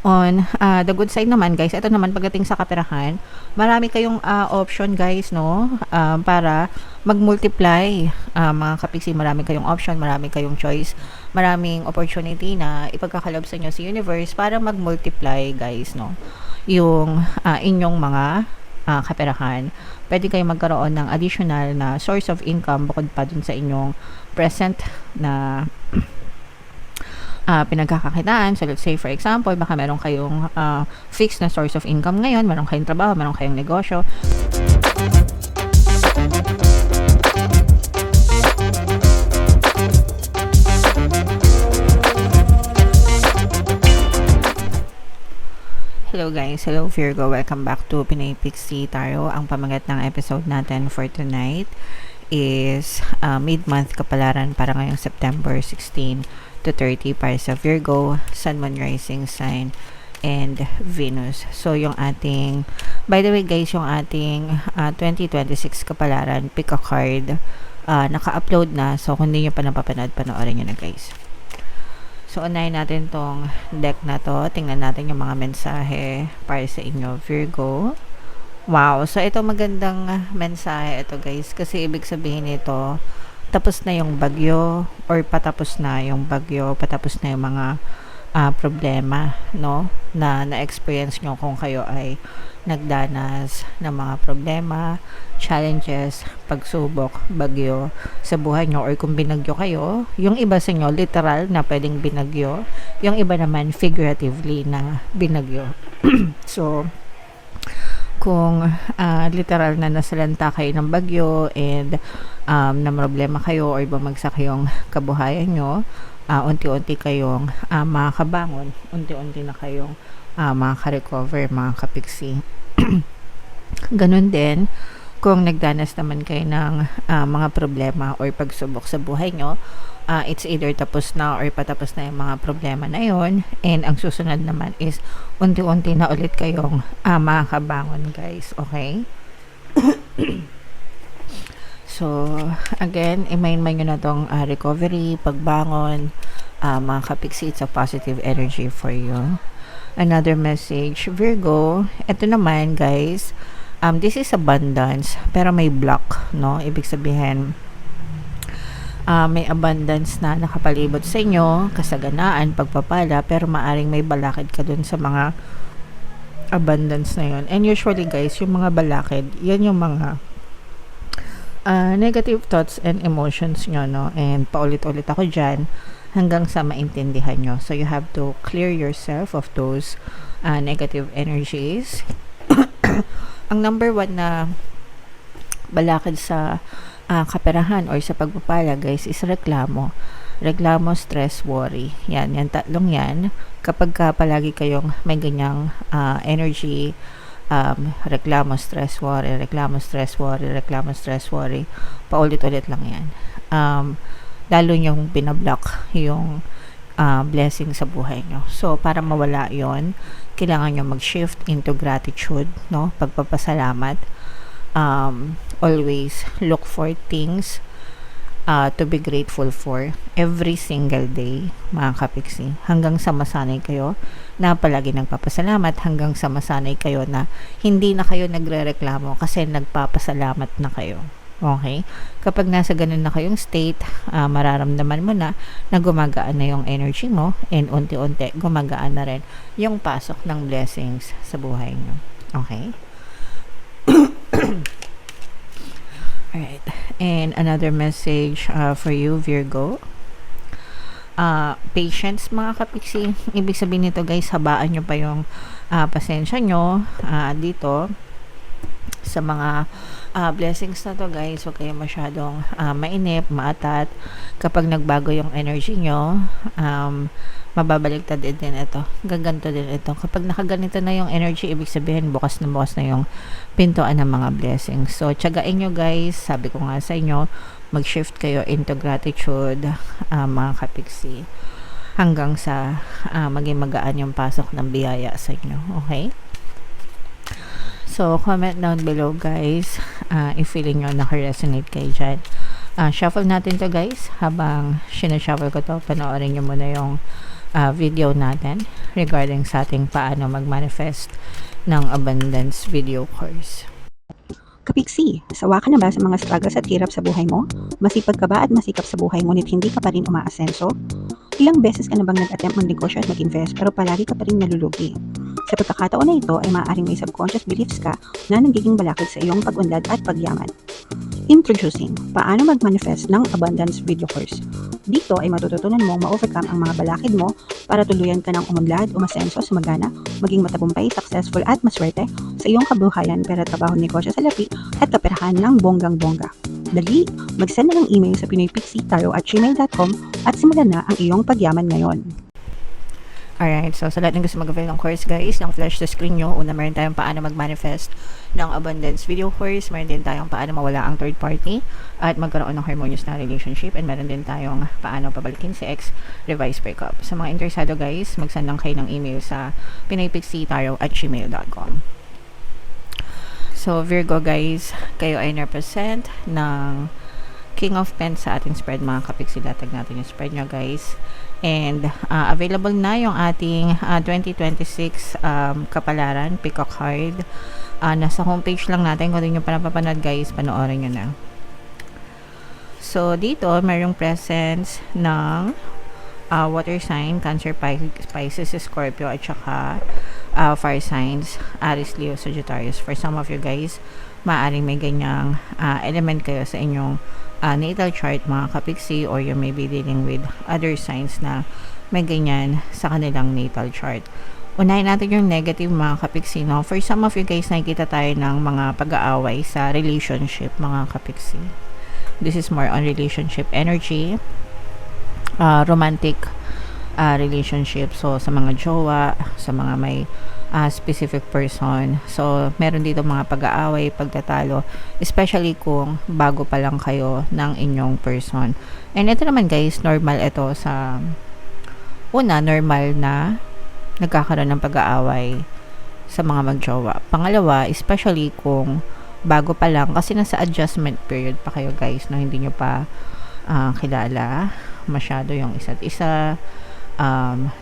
On the good side naman guys, ito naman pagdating sa kaperahan, marami kayong option guys, no? Para mag-multiply. Mga kapiksi, marami kayong option, marami kayong choice, maraming opportunity na ipagkakalob sa inyo si universe para mag-multiply guys, no? Yung inyong mga kaperahan. Pwede kayong magkaroon ng additional na source of income bukod pa dun sa inyong present na pinagkakakitaan. So, let's say, for example, baka meron kayong fixed na source of income ngayon, meron kayong trabaho, meron kayong negosyo. Hello guys, hello Virgo, welcome back to Pinay Pixie Tarot. Ang pamagat ng episode natin for tonight is mid-month kapalaran para ngayong September 16 to 30 para sa Virgo, Sun, Moon, Rising Sign, and Venus. So, yung ating, by the way guys, yung ating 2026 kapalaran, pick a card, naka-upload na. So, kung hindi nyo pa napapanood, panoorin nyo na guys. So, unahin natin tong deck na to. Tingnan natin yung mga mensahe para sa inyo, Virgo. Wow. So, ito magandang mensahe ito guys. Kasi ibig sabihin nito, tapos na yung bagyo or patapos na yung bagyo, patapos na yung mga problema, no? Na na-experience nyo kung kayo ay nagdanas ng mga problema, challenges, pagsubok, bagyo sa buhay nyo, or kung binagyo kayo, yung iba sa inyo literal na pwedeng binagyo, yung iba naman figuratively na binagyo. So, kung literal na nasalanta kayo ng bagyo and na problema kayo or bumagsak yung kabuhayan nyo, unti-unti kayong makakabangon, unti-unti na kayong makaka-recover, mga kapiksi. Ganun din kung nagdanas naman kayo ng mga problema or pagsubok sa buhay nyo, it's either tapos na or patapos na yung mga problema na yon, and ang susunod naman is unti-unti na ulit kayong makakabangon guys, okay? So, again, i-mind nyo na tong recovery, pagbangon, mga kapiksi, it's a positive energy for you. Another message, Virgo, ito naman guys, this is abundance, pero may block, no? Ibig sabihin, may abundance na nakapalibot sa inyo, kasaganaan, pagpapala, pero maaring may balakid ka dun sa mga abundance na yun. And usually guys, yung mga balakid, yan yung mga negative thoughts and emotions nyo, no? And paulit-ulit ako dyan hanggang sa maintindihan nyo. So, you have to clear yourself of those negative energies. Ang number one na balakid sa kaperahan or sa pagpapala guys is reklamo. Reklamo, stress, worry. Yan tatlong yan. Kapag palagi kayong may ganyang energy, reklamo, stress, worry, reklamo, stress, worry, reklamo, stress, worry, paulit-ulit lang yan. Lalo nyong binablock yung blessing sa buhay nyo. So, para mawala yon, kailangan nyo mag-shift into gratitude, no? Pagpapasalamat. Always look for things to be grateful for every single day, mga kapiksi. Hanggang sa masanay kayo na palagi nagpapasalamat, hanggang sa masanay kayo na hindi na kayo nagre-reklamo kasi nagpapasalamat na kayo. Okay? Kapag nasa ganun na kayong state, mararamdaman mo na gumagaan na yung energy mo, and unti-unti gumagaan na rin yung pasok ng blessings sa buhay nyo. Okay? Alright. And another message for you, Virgo. Patience, mga kapiksi. Ibig sabihin nito guys, habaan nyo pa yung pasensya nyo dito sa mga blessings na to guys. Huwag kayo masyadong mainip, maatat. Kapag nagbago yung energy nyo, mababaliktad din ito. Gaganto din ito. Kapag nakaganito na yung energy, ibig sabihin bukas na yung pintuan ng mga blessings. So, tiyagain nyo guys. Sabi ko nga sa inyo, mag-shift kayo into gratitude, mga kapiksi, hanggang sa maging magaan yung pasok ng biyaya sa inyo. Okay? So, comment down below guys if feeling nyo naka-resonate kayo dyan. Shuffle natin to guys. Habang sinashuffle ko to, panoorin nyo muna yung video natin regarding sa ating paano mag-manifest ng abundance video course. Kapiksi, sawa ka na ba sa mga struggles at hirap sa buhay mo? Masipag ka ba at masikap sa buhay ngunit hindi ka pa rin umaasenso? Ilang beses ka na bang nag-attempt magnegosyo at mag-invest pero palagi ka pa rin nalulugi? Sa pagkakataon na ito ay maaaring may subconscious beliefs ka na nagiging balakid sa iyong pag-unlad at pagyaman. Introducing, paano mag-manifest ng abundance video course. Dito ay matututunan mong ma-overcome ang mga balakid mo para tuluyan ka ng umunlad, umasenso, sumagana, maging matagumpay, successful at maswerte sa iyong kabuhayan, pera, trabaho, negosyo sa lapi at kaperahan ng bonggang-bongga. Dali, mag-send na ng email sa pinoypixie@gmail.com at simulan na ang iyong pagyaman ngayon. Alright, so sa lahat ng gusto mag-avail ng course guys, ng flash sa screen nyo, una meron tayong paano mag-manifest ng abundance video course, meron din tayong paano mawala ang third party at magkaroon ng harmonious na relationship, and meron din tayong paano pabalikin si ex, revise breakup. Sa mga interesado guys, mag-send lang kayo ng email sa pinoypixie@gmail.com. So Virgo guys, kayo ay represent ng King of Pents sa ating spread mga kapiksi. Latag natin yung spread nyo guys. And available na yung ating 2026 kapalaran, pick a card. Nasa homepage lang natin. Kung hindi nyo pa napapanood guys, panoorin nyo na. So dito, mayroong presence ng water sign, Cancer, Pisces, Scorpio, at saka fire signs, Aries, Leo, Sagittarius. For some of you guys, maaaring may ganyang element kayo sa inyong natal chart mga kapiksi, or you may be dealing with other signs na may ganyan sa kanilang natal chart. Unahin natin yung negative mga kapiksi, no? For some of you guys, nakikita tayo ng mga pag-aaway sa relationship mga kapiksi. This is more on relationship energy, romantic relationship. So sa mga jowa, sa mga may specific person. So, meron dito mga pag-aaway, pagtatalo, especially kung bago pa lang kayo ng inyong person. And ito naman guys, normal ito sa normal na nagkakaroon ng pag-aaway sa mga magjowa. Pangalawa, especially kung bago pa lang, kasi nasa adjustment period pa kayo guys, no? Hindi nyo pa kilala masyado yung isa't isa,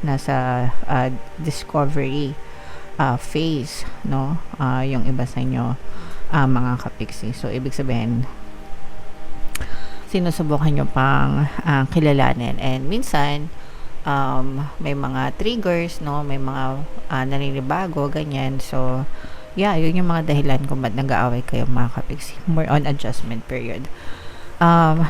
nasa discovery phase, no? Yung iba sa inyo mga kapiksi. So ibig sabihin sinusubukan nyo pang kilalanin, and minsan may mga triggers, no? May mga naninibago, ganyan. So yeah, yun yung mga dahilan kung ba't nag-aaway kayo mga kapiksi. More on adjustment period.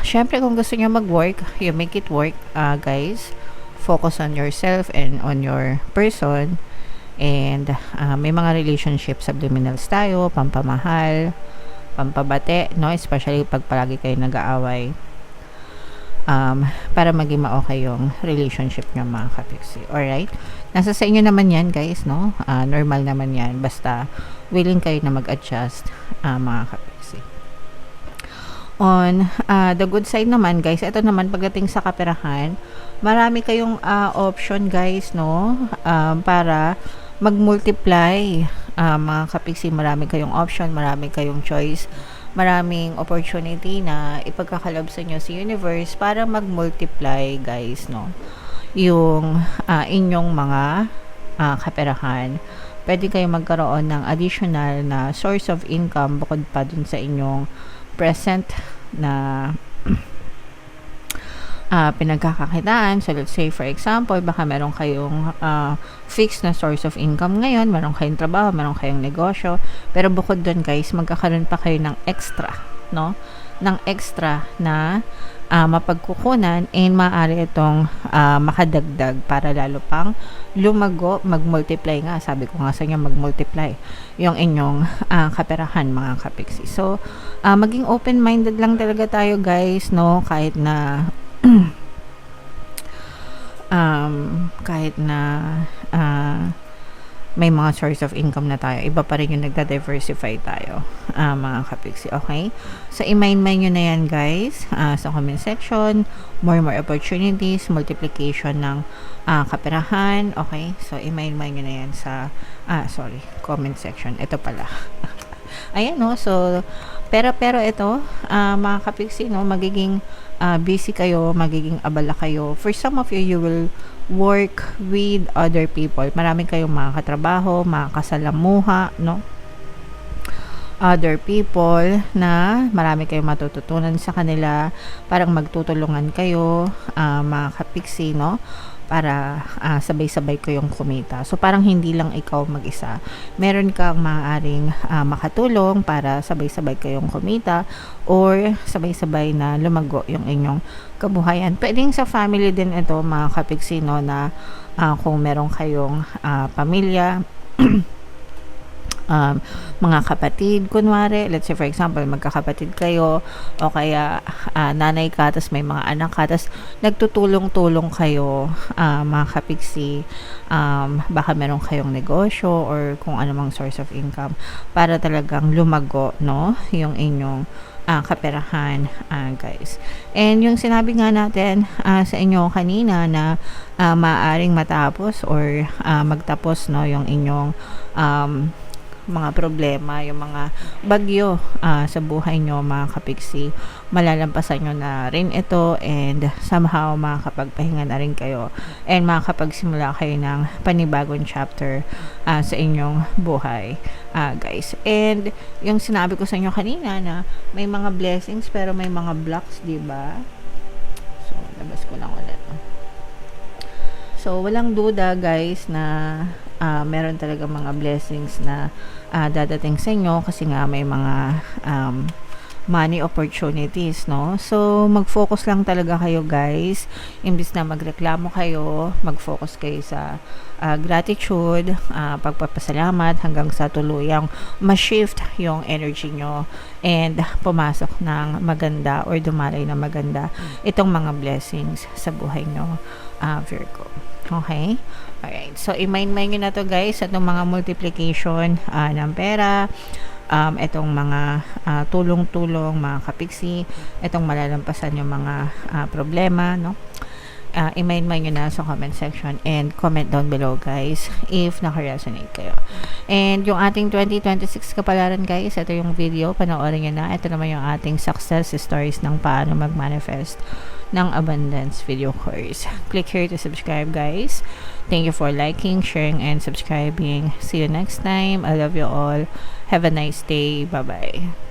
Syempre kung gusto nyo mag-work, you make it work guys. Focus on yourself and on your person. And may mga relationship subliminals tayo, pampamahal, pampabate, no? Especially pag palagi kayo nag-aaway, para maging ma-okay yung relationship nyo mga kapiksi. Alright? Nasa sa inyo naman yan guys, no? Normal naman yan, basta willing kayo na mag-adjust mga kapiksi. On the good side naman guys, ito naman pagdating sa kaperahan, marami kayong option guys, no? Para mag-multiply mga kapiksi. Marami kayong option, marami kayong choice, maraming opportunity na ipagkakaloob sa inyo si universe para mag-multiply guys, no? Yung inyong mga kaperahan. Pwede kayong magkaroon ng additional na source of income bukod pa dun sa inyong present na pinagkakakitaan. So let's say for example, baka meron kayong fixed na source of income ngayon, meron kayong trabaho, meron kayong negosyo, pero bukod doon guys, magkakaroon pa kayo ng extra, no? Ng extra na mapagkukunan, and maaari itong makadagdag para lalo pang lumago, mag-multiply nga. Sabi ko nga sa inyo, mag-multiply yung inyong kaperahan mga kapiksi. So maging open-minded lang talaga tayo guys, no? Kahit na may mga source of income na tayo, iba pa rin yung nagda-diversify tayo mga kapiksi. Okay? So i-mind nyo na yan guys sa comment section. More opportunities, multiplication ng kaperahan. Okay? So i-mind nyo na yan sa comment section. Ito pala. Ayan, no? So pero ito mga kapiksi, no, magiging busy kayo, magiging abala kayo. For some of you, you will work with other people. Marami kayong mga katrabaho, mga kasalamuha, no? Other people na marami kayong matututunan sa kanila, parang magtutulungan kayo, mga kapiksi, no? Para sabay-sabay kayong kumita. So, parang hindi lang ikaw mag-isa. Meron kang maaaring makatulong para sabay-sabay kayong kumita or sabay-sabay na lumago yung inyong kabuhayan. Pwedeng sa family din ito, mga kapiksi, no? Na kung meron kayong pamilya, mga kapatid, kunwari, let's say for example, magkakapatid kayo o kaya nanay ka, tas may mga anak ka, tas nagtutulong-tulong kayo, mga kapiksi, baka meron kayong negosyo or kung anumang source of income para talagang lumago, no, yung inyong kaperahan, guys. And yung sinabi nga natin sa inyo kanina na maaaring matapos or magtapos, no, yung inyong mga problema, yung mga bagyo sa buhay nyo, mga kapiksi, malalampasan nyo na rin ito and somehow makakapagpahinga na rin kayo and makakapagsimula kayo ng panibagong chapter sa inyong buhay, guys. And yung sinabi ko sa inyo kanina na may mga blessings pero may mga blocks, diba? So, labas ko lang ulit. So, walang duda, guys, na meron talaga mga blessings na dadating sa inyo kasi nga may mga money opportunities, no? So, mag-focus lang talaga kayo, guys. Imbis na magreklamo kayo, mag-focus kayo sa gratitude, pagpapasalamat hanggang sa tuluyang ma-shift yung energy nyo and pumasok ng maganda or dumalay na maganda itong mga blessings sa buhay nyo, Virgo. Okay? Alright. So, i-mind-mind nyo na to, guys, itong mga multiplication ng pera, itong mga tulong-tulong, mga kapiksi, itong malalampasan yung mga problema, no? I-mind-mind nyo na sa comment section and comment down below, guys, if naka-resonate kayo. And yung ating 2026 kapalaran, guys, ito yung video, panoorin nyo na. Ito naman yung ating success stories ng paano mag-manifest ng abundance video course. Click here to subscribe, guys. Thank you for liking, sharing, and subscribing. See you next time. I love you all. Have a nice day. Bye-bye.